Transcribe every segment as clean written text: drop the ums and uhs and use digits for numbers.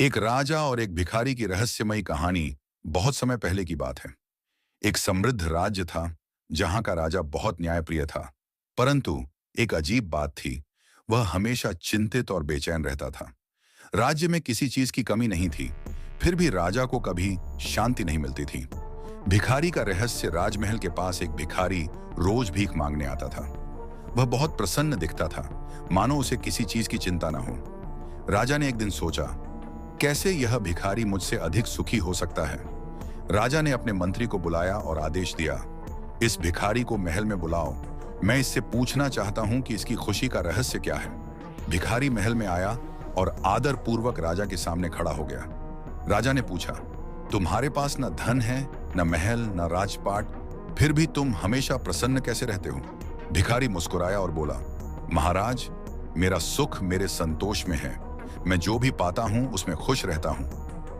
एक राजा और एक भिखारी की रहस्यमयी कहानी बहुत समय पहले की बात है। एक समृद्ध राज्य था जहां का राजा बहुत न्यायप्रिय था। परंतु एक अजीब बात थी, वह हमेशा चिंतित और बेचैन रहता था। राज्य में किसी चीज की कमी नहीं थी, फिर भी राजा को कभी शांति नहीं मिलती थी। भिखारी का रहस्य। राजमहल के पास एक भिखारी रोज भीख मांगने आता था। वह बहुत प्रसन्न दिखता था, मानो उसे किसी चीज की चिंता ना हो। राजा ने एक दिन सोचा, कैसे यह भिखारी मुझसे अधिक सुखी हो सकता है। राजा ने अपने मंत्री को बुलाया और आदेश दिया, इस भिखारी को महल में बुलाओ। मैं इससे पूछना चाहता हूं कि इसकी खुशी का रहस्य क्या है। भिखारी महल में आया और आदर पूर्वक राजा के सामने खड़ा हो गया। राजा ने पूछा, तुम्हारे पास न धन है, न महल, न राजपाट, फिर भी तुम हमेशा प्रसन्न कैसे रहते हो। भिखारी मुस्कुराया और बोला, महाराज, मेरा सुख मेरे संतोष में है। मैं जो भी पाता हूं उसमें खुश रहता हूं।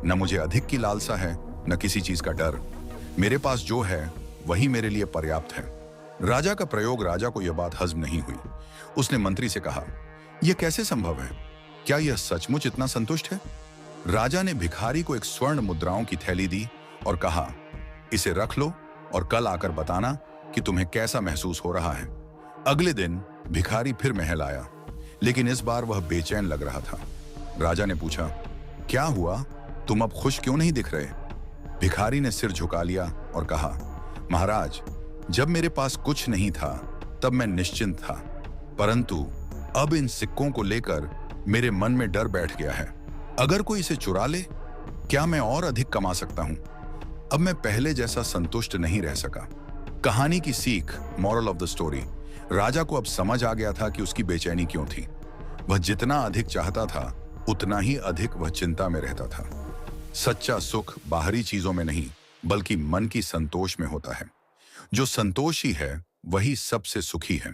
न मुझे अधिक की लालसा है, न किसी चीज का डर। मेरे पास जो है वही मेरे लिए पर्याप्त है। राजा का प्रयोग। राजा को यह बात हजम नहीं हुई। उसने मंत्री से कहा, यह कैसे संभव है? क्या यह सचमुच इतना संतुष्ट है? राजा ने भिखारी को एक स्वर्ण मुद्राओं की थैली दी और कहा, इसे रख लो और कल आकर बताना कि तुम्हें कैसा महसूस हो रहा है। अगले दिन भिखारी फिर महल आया, लेकिन इस बार वह बेचैन लग रहा था। राजा ने पूछा, क्या हुआ? तुम अब खुश क्यों नहीं दिख रहे? भिखारी ने सिर झुका लिया और कहा, महाराज, जब मेरे पास कुछ नहीं था तब मैं निश्चिंत था, परंतु अब इन सिक्कों को लेकर मेरे मन में डर बैठ गया है। अगर कोई इसे चुरा ले, क्या मैं और अधिक कमा सकता हूं? अब मैं पहले जैसा संतुष्ट नहीं रह सका। कहानी की सीख, मॉरल ऑफ द स्टोरी। राजा को अब समझ आ गया था कि उसकी बेचैनी क्यों थी। वह जितना अधिक चाहता था, उतना ही अधिक वह चिंता में रहता था। सच्चा सुख बाहरी चीजों में नहीं, बल्कि मन की संतोष में होता है। जो संतोषी है वही सबसे सुखी है।